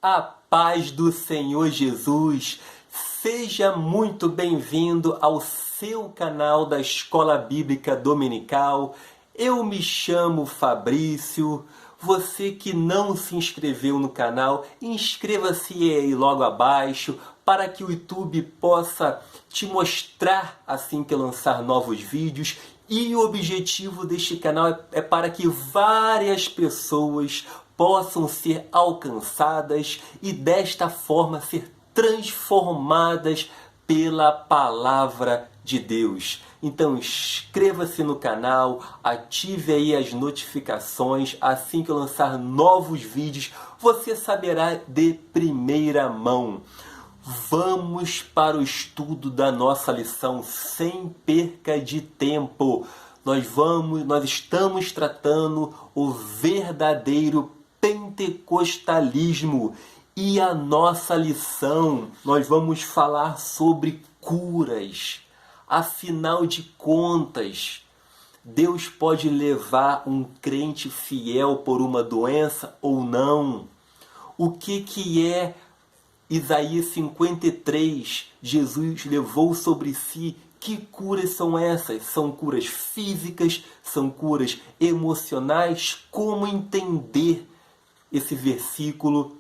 A paz do Senhor Jesus, seja muito bem-vindo ao seu canal da Escola Bíblica Dominical. Eu me chamo Fabrício. Você que não se inscreveu no canal, inscreva-se aí logo abaixo para que o YouTube possa te mostrar assim que eu lançar novos vídeos. E o objetivo deste canal é para que várias pessoas possam ser alcançadas e desta forma ser transformadas pela palavra de Deus. Então inscreva-se no canal, ative aí as notificações, assim que eu lançar novos vídeos, você saberá de primeira mão. Vamos para o estudo da nossa lição sem perca de tempo. Nós estamos tratando o verdadeiro pentecostalismo e a nossa lição nós vamos falar sobre curas. Afinal de contas, Deus pode levar um crente fiel por uma doença ou não? O que é Isaías 53? Jesus levou sobre si. Que curas são essas? São curas físicas? São curas emocionais? Como entender esse versículo?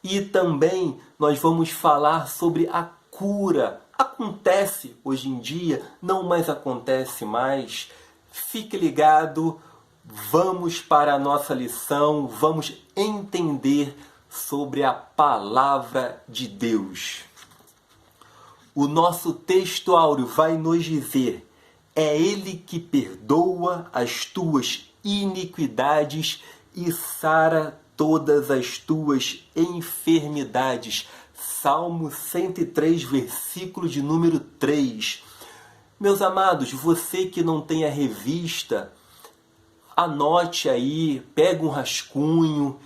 E também nós vamos falar sobre a cura. Acontece hoje em dia? Não mais acontece mais? Fique ligado, vamos para a nossa lição, vamos entender sobre a palavra de Deus. O nosso texto áureo vai nos dizer: é Ele que perdoa as tuas iniquidades e sara todas as tuas enfermidades. Salmo 103, versículo de número 3. Meus amados, você que não tem a revista, anote aí, pega um rascunho,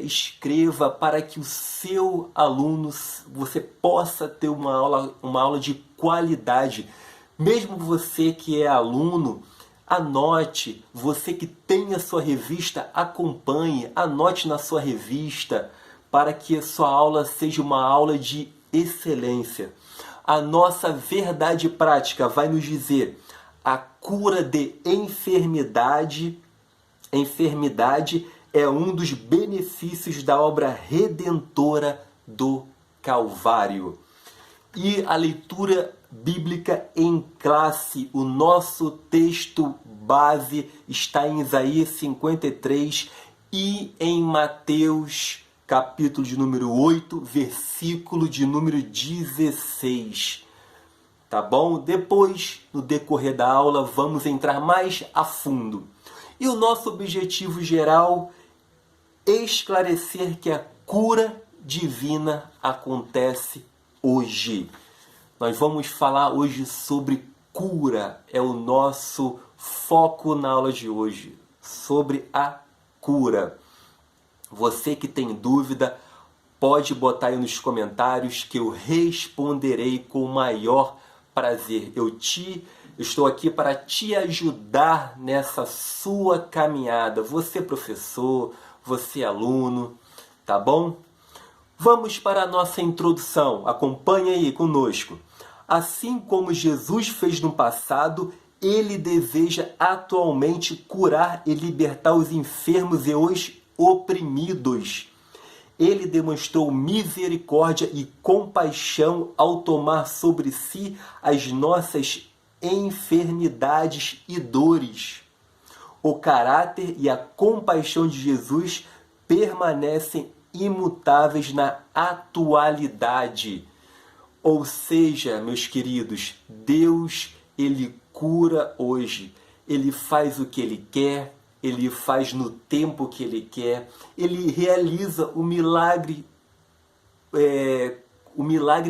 escreva para que o seu aluno, você possa ter uma aula de qualidade. Mesmo você que é aluno, anote. Você que tem a sua revista, acompanhe, anote na sua revista para que a sua aula seja uma aula de excelência. A nossa verdade prática vai nos dizer: a cura de enfermidade é um dos benefícios da obra redentora do Calvário. E a leitura bíblica em classe, o nosso texto base está em Isaías 53 e em Mateus capítulo de número 8, versículo de número 16. Tá bom? Depois, no decorrer da aula, vamos entrar mais a fundo. E o nosso objetivo geral é esclarecer que a cura divina acontece hoje. Nós vamos falar hoje sobre cura. É o nosso foco na aula de hoje. Sobre a cura. Você que tem dúvida, pode botar aí nos comentários que eu responderei com o maior prazer. Eu estou aqui para te ajudar nessa sua caminhada. Você professor, você aluno, tá bom? Vamos para a nossa introdução. Acompanhe aí conosco. Assim como Jesus fez no passado, Ele deseja atualmente curar e libertar os enfermos e os oprimidos. Ele demonstrou misericórdia e compaixão ao tomar sobre si as nossas enfermidades e dores. O caráter e a compaixão de Jesus permanecem imutáveis na atualidade. Ou seja, meus queridos, Deus, Ele cura hoje. Ele faz o que Ele quer, Ele faz no tempo que Ele quer, Ele realiza o milagre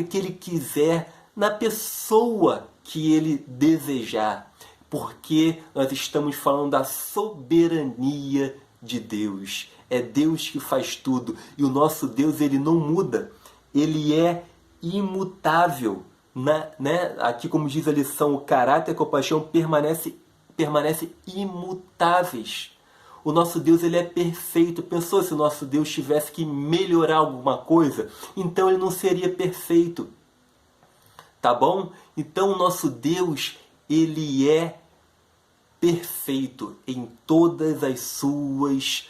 que Ele quiser na pessoa que Ele desejar. Porque nós estamos falando da soberania de Deus. É Deus que faz tudo. E o nosso Deus, Ele não muda. Ele é imutável. Aqui, como diz a lição, o caráter e a compaixão permanecem imutáveis. O nosso Deus, ele é perfeito. Pensou se o nosso Deus tivesse que melhorar alguma coisa? Então ele não seria perfeito. Tá bom? Então o nosso Deus, ele é perfeito em todas as suas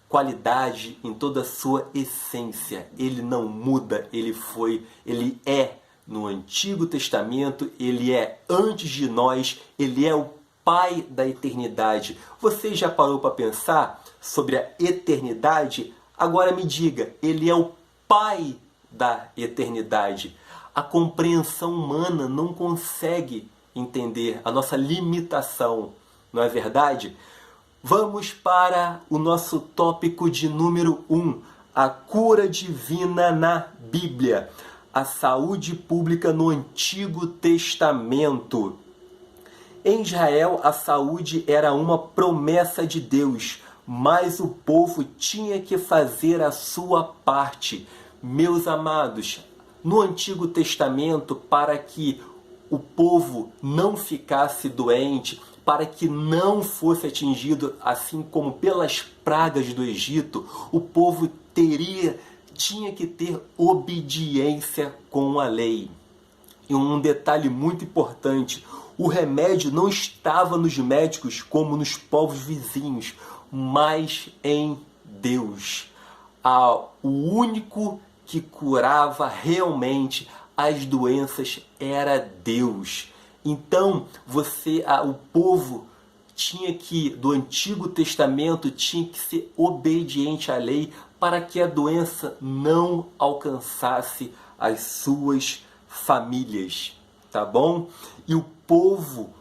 qualidades, em toda a sua essência. Ele não muda, ele é no Antigo Testamento, ele é antes de nós, ele é o Pai da eternidade. Você já parou para pensar sobre a eternidade? Agora me diga, ele é o Pai da eternidade. A compreensão humana não consegue entender a nossa limitação, não é verdade? Vamos para o nosso tópico de número 1, a cura divina na Bíblia, a saúde pública no Antigo Testamento. Em Israel, a saúde era uma promessa de Deus, mas o povo tinha que fazer a sua parte. Meus amados, no Antigo Testamento, para que o povo não ficasse doente, para que não fosse atingido, assim como pelas pragas do Egito, o povo tinha que ter obediência com a lei. E um detalhe muito importante, o remédio não estava nos médicos como nos povos vizinhos, mas em Deus. O único que curava realmente as doenças era Deus. Então, o povo do Antigo Testamento tinha que ser obediente à lei para que a doença não alcançasse as suas famílias, tá bom? E o povo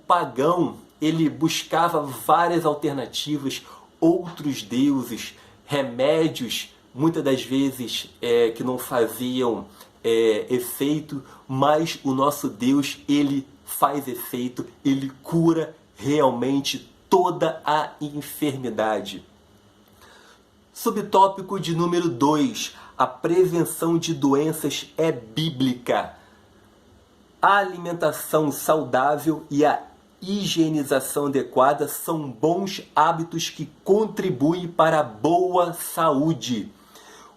pagão, ele buscava várias alternativas, outros deuses, remédios, muitas das vezes que não faziam efeito, mas o nosso Deus, ele faz efeito, ele cura realmente toda a enfermidade. Subtópico de número 2, a prevenção de doenças é bíblica. A alimentação saudável e a higienização adequada são bons hábitos que contribuem para a boa saúde.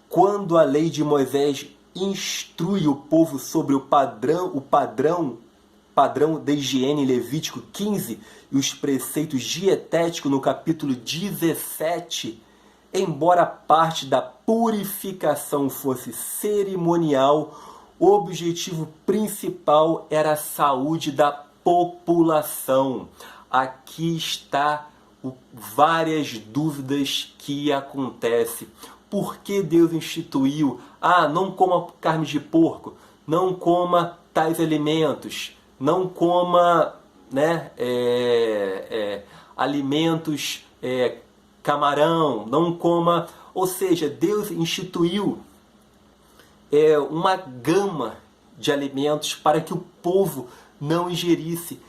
Quando a lei de Moisés instrui o povo sobre o padrão da higiene em Levítico 15 e os preceitos dietéticos no capítulo 17, embora parte da purificação fosse cerimonial, o objetivo principal era a saúde da população. Aqui está várias dúvidas que acontecem. Por que Deus instituiu? Não coma carne de porco, não coma tais alimentos, não coma alimentos, camarão, não coma... Ou seja, Deus instituiu uma gama de alimentos para que o povo não ingerisse.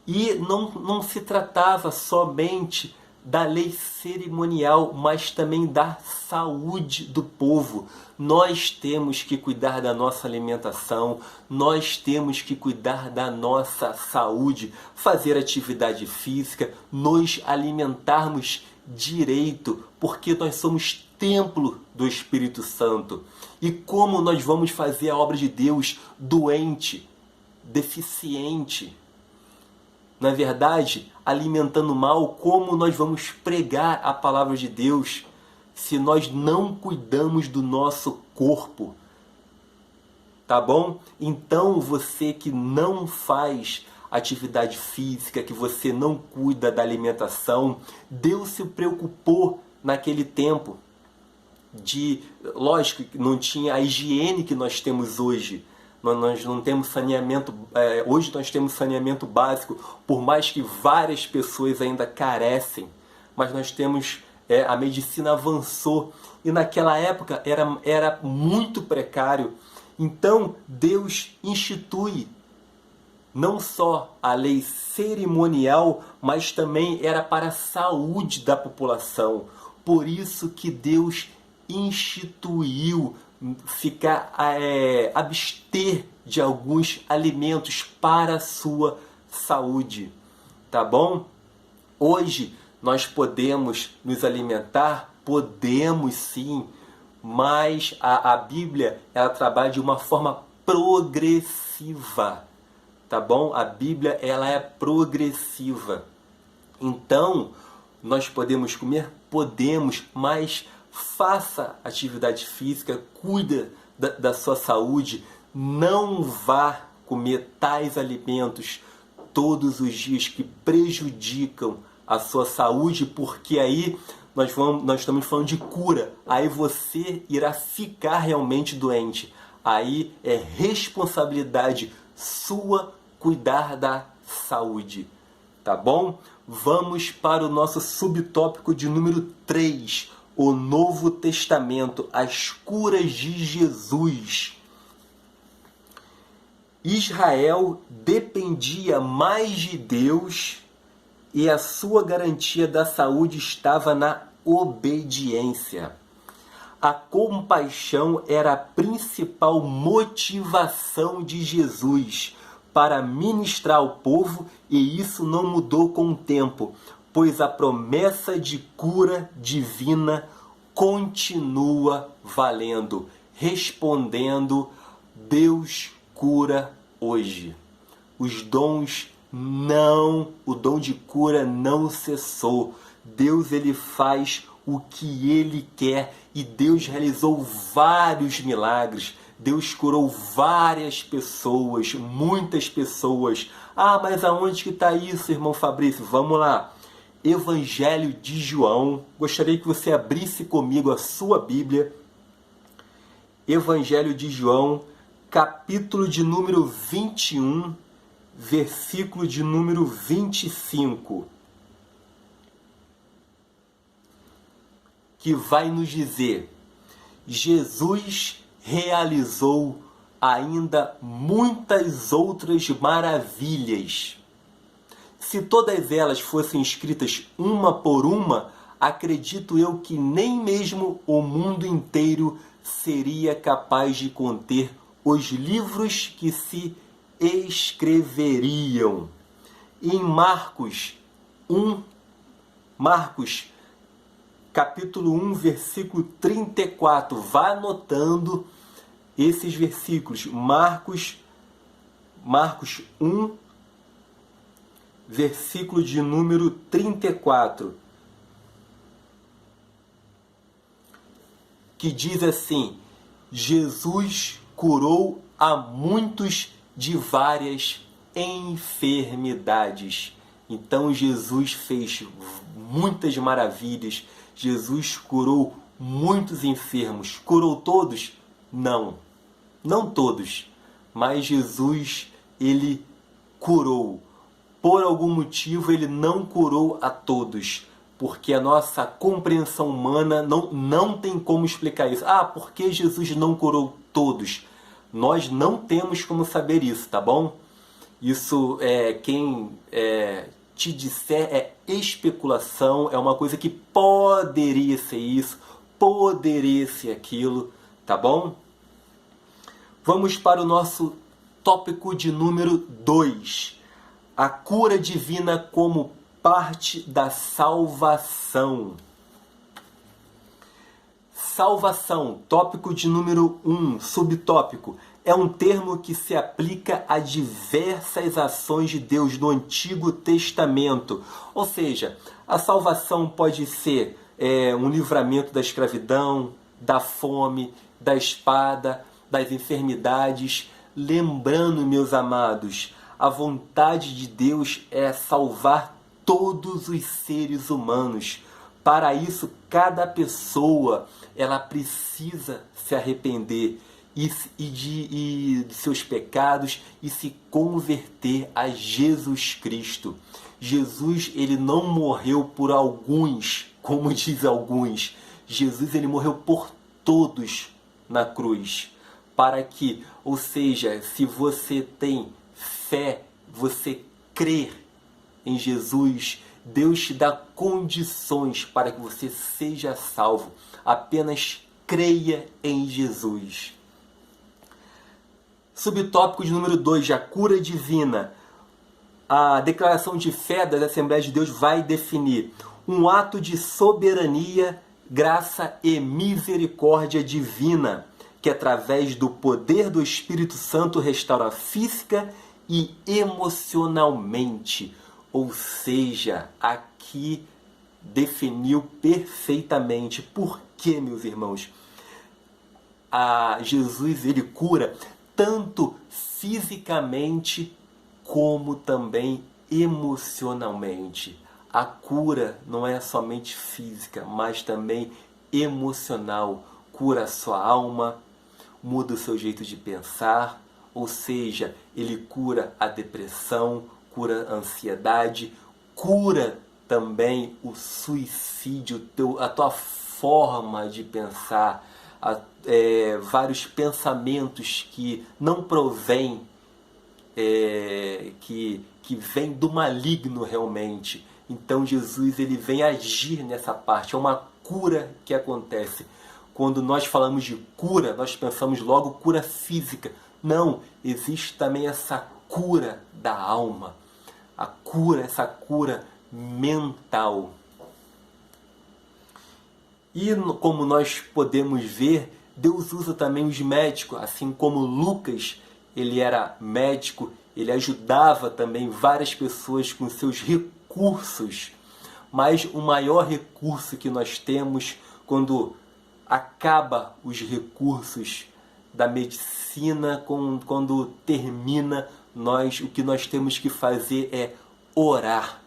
E não se tratava somente da lei cerimonial, mas também da saúde do povo. Nós temos que cuidar da nossa alimentação, nós temos que cuidar da nossa saúde, fazer atividade física, nos alimentarmos direito, porque nós somos templo do Espírito Santo. E como nós vamos fazer a obra de Deus doente, deficiente? Na verdade, alimentando mal, como nós vamos pregar a palavra de Deus se nós não cuidamos do nosso corpo? Tá bom? Então você que não faz atividade física, que você não cuida da alimentação, Deus se preocupou naquele tempo lógico que não tinha a higiene que nós temos hoje. Nós não temos saneamento, hoje nós temos saneamento básico, por mais que várias pessoas ainda carecem, mas nós temos, a medicina avançou, e naquela época era muito precário. Então Deus institui não só a lei cerimonial, mas também era para a saúde da população. Por isso que Deus instituiu abster de alguns alimentos para a sua saúde, tá bom? Hoje nós podemos nos alimentar? Podemos sim, mas a Bíblia ela trabalha de uma forma progressiva, tá bom? A Bíblia ela é progressiva. Então, nós podemos comer? Podemos, mas faça atividade física, cuida da sua saúde, não vá comer tais alimentos todos os dias que prejudicam a sua saúde, porque aí nós estamos falando de cura, aí você irá ficar realmente doente. Aí é responsabilidade sua cuidar da saúde, tá bom? Vamos para o nosso subtópico de número 3, o Novo Testamento, as curas de Jesus. Israel dependia mais de Deus e a sua garantia da saúde estava na obediência. A compaixão era a principal motivação de Jesus para ministrar ao povo, e isso não mudou com o tempo, pois a promessa de cura divina continua valendo, respondendo: Deus cura hoje. Os dons o dom de cura não cessou. Deus ele faz o que ele quer e Deus realizou vários milagres. Deus curou várias pessoas, muitas pessoas. Ah, mas aonde que está isso, irmão Fabrício? Vamos lá. Evangelho de João. Gostaria que você abrisse comigo a sua Bíblia. Evangelho de João, capítulo de número 21, versículo de número 25. Que vai nos dizer: Jesus realizou ainda muitas outras maravilhas. Se todas elas fossem escritas uma por uma, acredito eu que nem mesmo o mundo inteiro seria capaz de conter os livros que se escreveriam. Em Marcos capítulo 1, versículo 34. Vá anotando esses versículos. Marcos 1, versículo de número 34. Que diz assim: Jesus curou a muitos de várias enfermidades. Então Jesus fez muitas maravilhas. Jesus curou muitos enfermos. Curou todos? Não. Não todos. Mas Jesus, ele curou. Por algum motivo, ele não curou a todos. Porque a nossa compreensão humana não tem como explicar isso. Ah, por que Jesus não curou todos? Nós não temos como saber isso, tá bom? Isso quem te disser é especulação, é uma coisa que poderia ser isso, poderia ser aquilo, tá bom? Vamos para o nosso tópico de número 2. A cura divina como parte da salvação. Salvação, tópico de número 1, subtópico. É um termo que se aplica a diversas ações de Deus no Antigo Testamento. Ou seja, a salvação pode ser um livramento da escravidão, da fome, da espada, das enfermidades. Lembrando, meus amados, a vontade de Deus é salvar todos os seres humanos. Para isso, cada pessoa ela precisa se arrepender de seus pecados e se converter a Jesus Cristo. Jesus ele não morreu por alguns, como diz alguns. Jesus ele morreu por todos na cruz. Para que, ou seja, se você tem fé, você crer em Jesus, Deus te dá condições para que você seja salvo. Apenas creia em Jesus. Subtópico de número 2, a cura divina. a declaração de fé das Assembleias de Deus vai definir um ato de soberania, graça e misericórdia divina, que através do poder do Espírito Santo restaura física e emocionalmente. Ou seja, aqui definiu perfeitamente. Por quê, meus irmãos? Jesus, ele cura tanto fisicamente como também emocionalmente. A cura não é somente física, mas também emocional. Cura a sua alma, muda o seu jeito de pensar, ou seja, ele cura a depressão, cura a ansiedade, cura também o suicídio, a tua forma de pensar, vários pensamentos que não provêm, que vêm do maligno realmente. Então Jesus, ele vem agir nessa parte, é uma cura que acontece. Quando nós falamos de cura, nós pensamos logo cura física. Não, existe também essa cura da alma, essa cura mental. E como nós podemos ver, Deus usa também os médicos, assim como Lucas, ele era médico, ele ajudava também várias pessoas com seus recursos. Mas o maior recurso que nós temos quando acaba os recursos da medicina, quando termina, o que nós temos que fazer é orar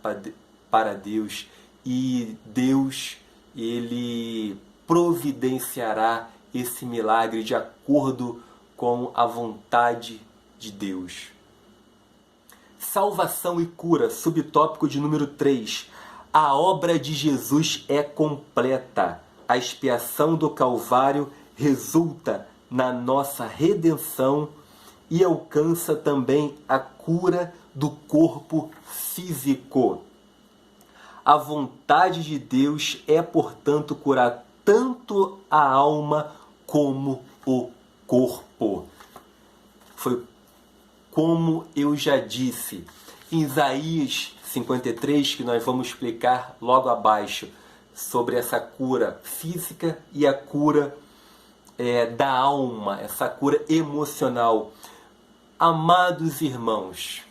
para Deus, e Deus, ele providenciará esse milagre de acordo com a vontade de Deus. Salvação e cura, subtópico de número 3. A obra de Jesus é completa. A expiação do Calvário resulta na nossa redenção e alcança também a cura do corpo físico. A vontade de Deus é, portanto, curar tanto a alma como o corpo. Foi como eu já disse, em Isaías 53, que nós vamos explicar logo abaixo, sobre essa cura física e a cura da alma, essa cura emocional. Amados irmãos,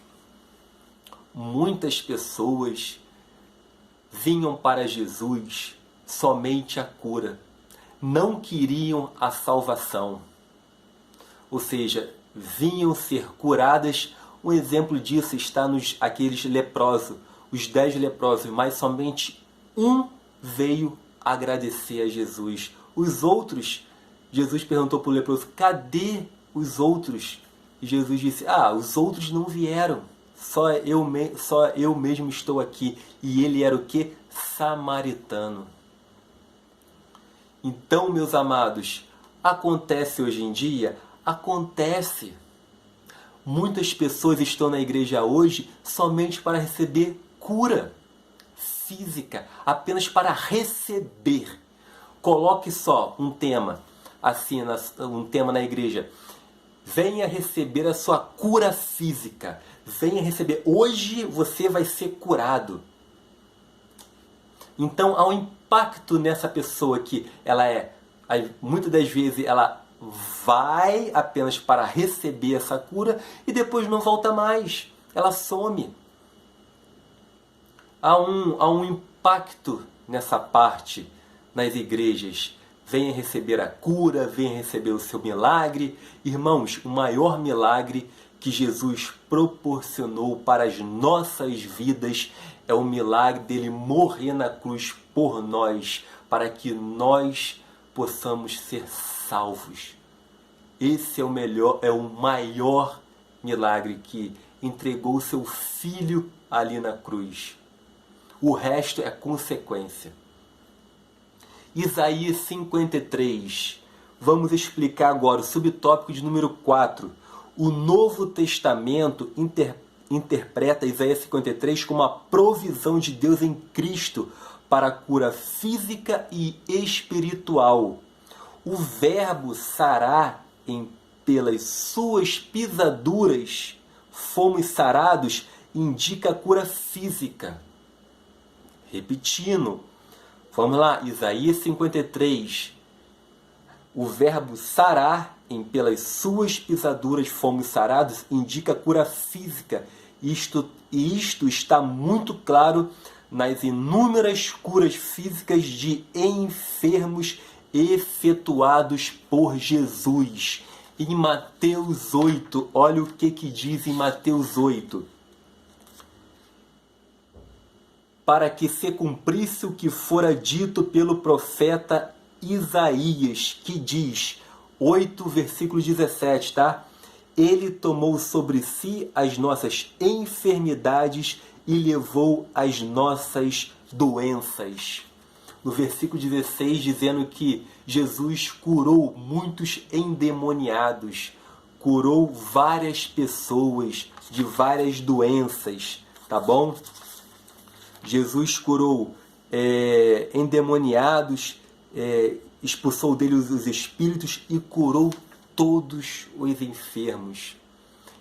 muitas pessoas vinham para Jesus somente a cura, não queriam a salvação, ou seja, vinham ser curadas. Um exemplo disso está aqueles leprosos, os 10 leprosos, mas somente um veio agradecer a Jesus. Os outros, Jesus perguntou para o leproso, cadê os outros? E Jesus disse, os outros não vieram, só eu mesmo estou aqui. E ele era o quê? Samaritano. Então, meus amados, acontece hoje em dia? Acontece. Muitas pessoas estão na igreja hoje somente para receber cura física, apenas para receber. Coloque só um tema assim, um tema na igreja. Venha receber a sua cura física. Venha receber. Hoje você vai ser curado. Então há um impacto nessa pessoa que muitas das vezes ela vai apenas para receber essa cura e depois não volta mais. Ela some. Há um impacto nessa parte nas igrejas. Venha receber a cura, venha receber o seu milagre. Irmãos, o maior milagre que Jesus proporcionou para as nossas vidas é o milagre dele morrer na cruz por nós, para que nós possamos ser salvos. Esse é o maior milagre, que entregou o seu filho ali na cruz. O resto é consequência. Isaías 53. Vamos explicar agora o subtópico de número 4. O Novo Testamento interpreta Isaías 53 como a provisão de Deus em Cristo para a cura física e espiritual. O verbo sarar, pelas suas pisaduras fomos sarados, indica cura física. Repetindo, vamos lá, Isaías 53. O verbo sarar, em pelas suas pisaduras fomos sarados, indica cura física. Isto está muito claro nas inúmeras curas físicas de enfermos efetuados por Jesus. Em Mateus 8, olha o que diz em Mateus 8. Para que se cumprisse o que fora dito pelo profeta Isaías, que diz, 8, versículo 17, tá? Ele tomou sobre si as nossas enfermidades e levou as nossas doenças. No versículo 16, dizendo que Jesus curou muitos endemoniados, curou várias pessoas de várias doenças, tá bom? Jesus curou endemoniados, expulsou dele os espíritos e curou todos os enfermos.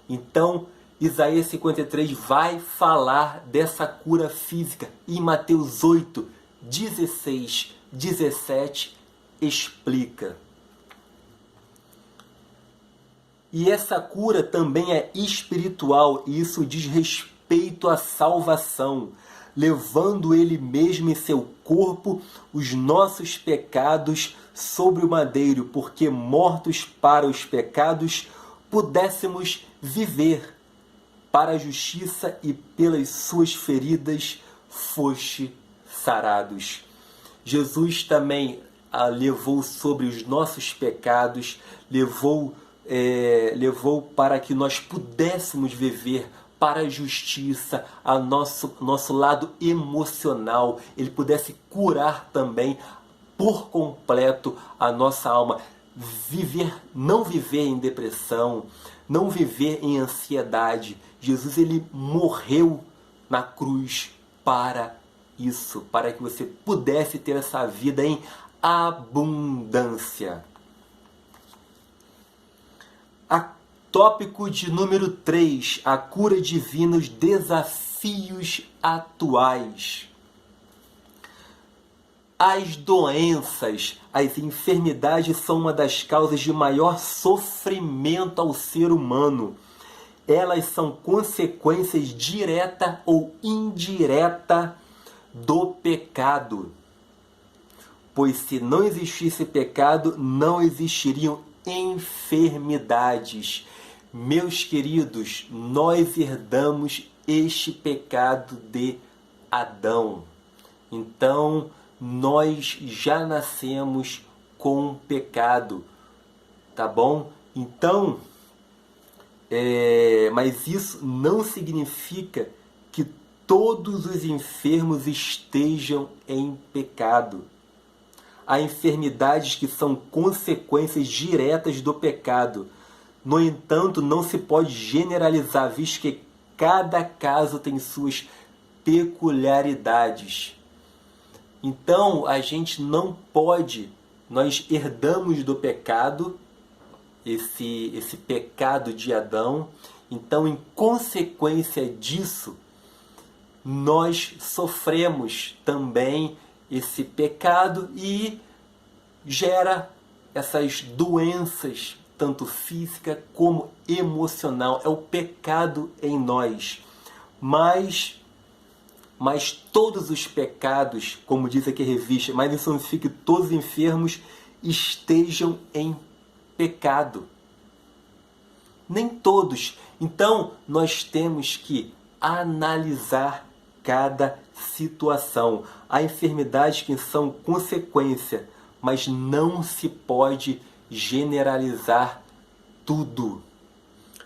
Então, Isaías 53 vai falar dessa cura física. E Mateus 8, 16, 17 explica. E essa cura também é espiritual, e isso diz respeito à salvação, levando ele mesmo em seu corpo os nossos pecados sobre o madeiro, porque mortos para os pecados pudéssemos viver. Para a justiça e pelas suas feridas foste sarados. Jesus também levou sobre os nossos pecados, levou para que nós pudéssemos viver para a justiça, a nosso lado emocional. Ele pudesse curar também por completo a nossa alma. Não viver em depressão, não viver em ansiedade. Jesus, ele morreu na cruz para isso, para que você pudesse ter essa vida em abundância. Tópico de número 3, a cura divina, os desafios atuais. As doenças, as enfermidades são uma das causas de maior sofrimento ao ser humano. Elas são consequências direta ou indireta do pecado. Pois se não existisse pecado, não existiriam enfermidades. Meus queridos, nós herdamos este pecado de Adão. Então, nós já nascemos com pecado, tá bom? Então, mas isso não significa que todos os enfermos estejam em pecado. Há enfermidades que são consequências diretas do pecado. No entanto, não se pode generalizar, visto que cada caso tem suas peculiaridades. Então, a gente não pode, nós herdamos do pecado, esse pecado de Adão. Então, em consequência disso, nós sofremos também esse pecado e gera essas doenças, tanto física como emocional. É o pecado em nós. Mas todos os pecados, como diz aqui a revista, mas isso não significa que todos os enfermos estejam em pecado. Nem todos. Então, nós temos que analisar cada situação. Há enfermidades que são consequência, mas não se pode generalizar tudo.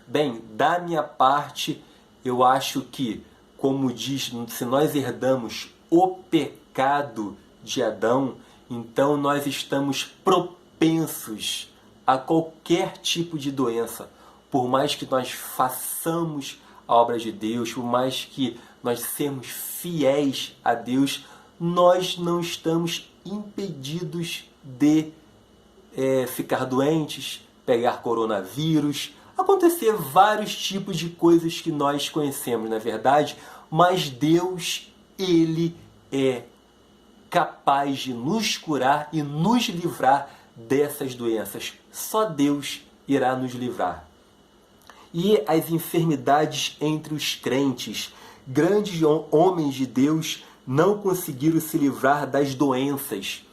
Bem, da minha parte, eu acho que, como diz, se nós herdamos o pecado de Adão, então nós estamos propensos a qualquer tipo de doença. Por mais que nós façamos a obra de Deus, por mais que nós sejamos fiéis a Deus, nós não estamos impedidos de ficar doentes, pegar coronavírus, acontecer vários tipos de coisas que nós conhecemos, na verdade, mas Deus, Ele é capaz de nos curar e nos livrar dessas doenças. Só Deus irá nos livrar. E as enfermidades entre os crentes. Grandes homens de Deus não conseguiram se livrar das doenças.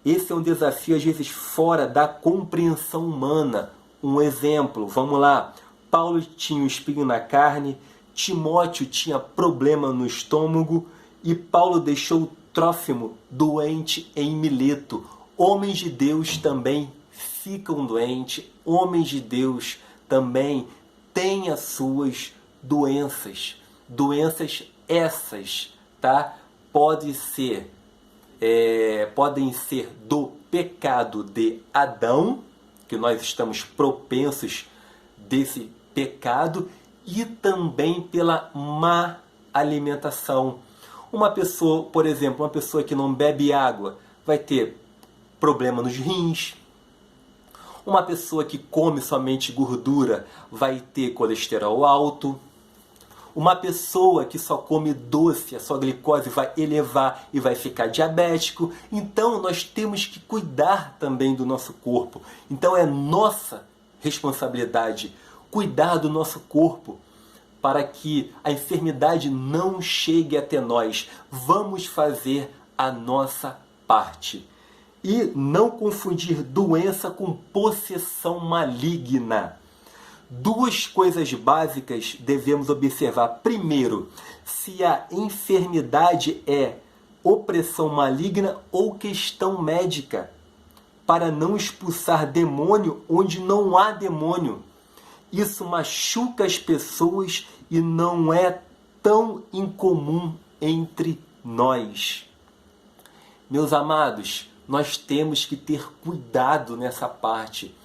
Esse é um desafio, às vezes, fora da compreensão humana. Um exemplo, vamos lá. Paulo tinha um espinho na carne, Timóteo tinha problema no estômago e Paulo deixou Trófimo doente em Mileto. Homens de Deus também ficam doentes, homens de Deus também têm as suas doenças. Doenças essas, tá? Podem ser do pecado de Adão, que nós estamos propensos desse pecado, e também pela má alimentação. Uma pessoa, por exemplo, uma pessoa que não bebe água vai ter problema nos rins. Uma pessoa que come somente gordura vai ter colesterol alto. Uma pessoa que só come doce, a sua glicose vai elevar e vai ficar diabético. Então nós temos que cuidar também do nosso corpo. Então é nossa responsabilidade cuidar do nosso corpo para que a enfermidade não chegue até nós. Vamos fazer a nossa parte. E não confundir doença com possessão maligna. Duas coisas básicas devemos observar. Primeiro, se a enfermidade é opressão maligna ou questão médica, para não expulsar demônio onde não há demônio. Isso machuca as pessoas e não é tão incomum entre nós. Meus amados, nós temos que ter cuidado nessa parte.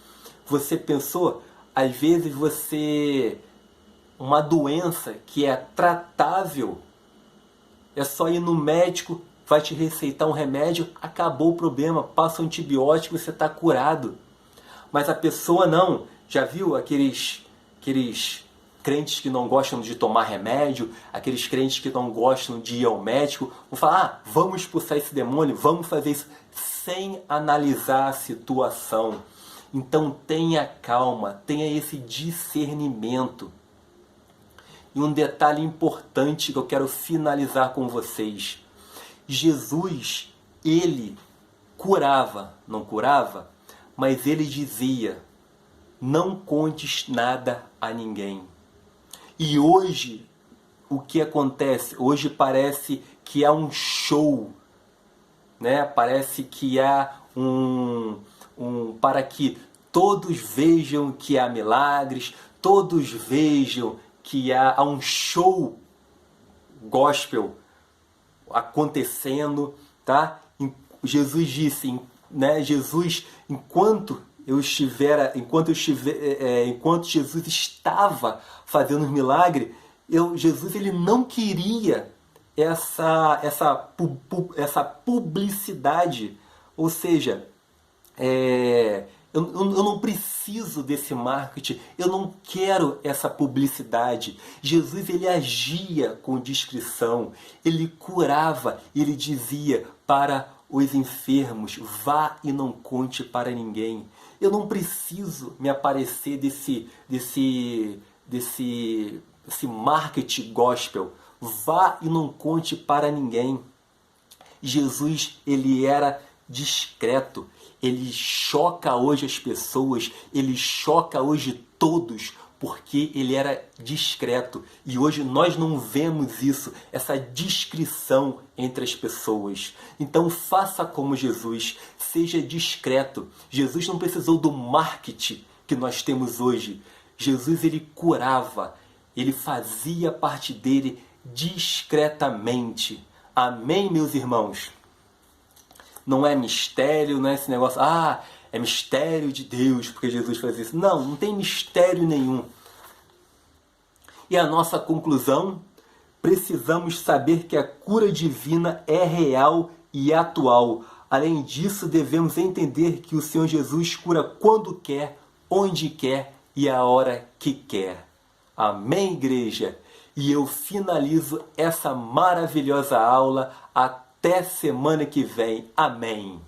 Você pensou? Às vezes uma doença que é tratável, é só ir no médico, vai te receitar um remédio, acabou o problema, passa um antibiótico e você está curado. Mas a pessoa não. Já viu aqueles crentes que não gostam de tomar remédio, aqueles crentes que não gostam de ir ao médico, vão falar, vamos expulsar esse demônio, vamos fazer isso, sem analisar a situação. Então tenha calma, tenha esse discernimento. E um detalhe importante que eu quero finalizar com vocês. Jesus, ele curava, não curava, mas ele dizia, não contes nada a ninguém. E hoje, o que acontece? Hoje parece que há um show, né? Parece que há para que todos vejam que há milagres, todos vejam que há um show gospel acontecendo, tá? Jesus disse, né? Jesus, enquanto Jesus estava fazendo os milagres, Jesus ele não queria essa publicidade, ou seja, eu não preciso desse marketing, eu não quero essa publicidade. Jesus ele agia com discrição, ele curava, ele dizia para os enfermos, vá e não conte para ninguém. Eu não preciso me aparecer desse marketing gospel, vá e não conte para ninguém. Jesus ele era discreto. Ele choca hoje as pessoas, ele choca hoje todos, porque ele era discreto. E hoje nós não vemos isso, essa discrição entre as pessoas. Então faça como Jesus, seja discreto. Jesus não precisou do marketing que nós temos hoje. Jesus ele curava, ele fazia parte dele discretamente. Amém, meus irmãos? Não é mistério, não é esse negócio, é mistério de Deus, porque Jesus faz isso. Não, não tem mistério nenhum. E a nossa conclusão, precisamos saber que a cura divina é real e atual. Além disso, devemos entender que o Senhor Jesus cura quando quer, onde quer e a hora que quer. Amém, igreja? E eu finalizo essa maravilhosa aula até semana que vem. Amém.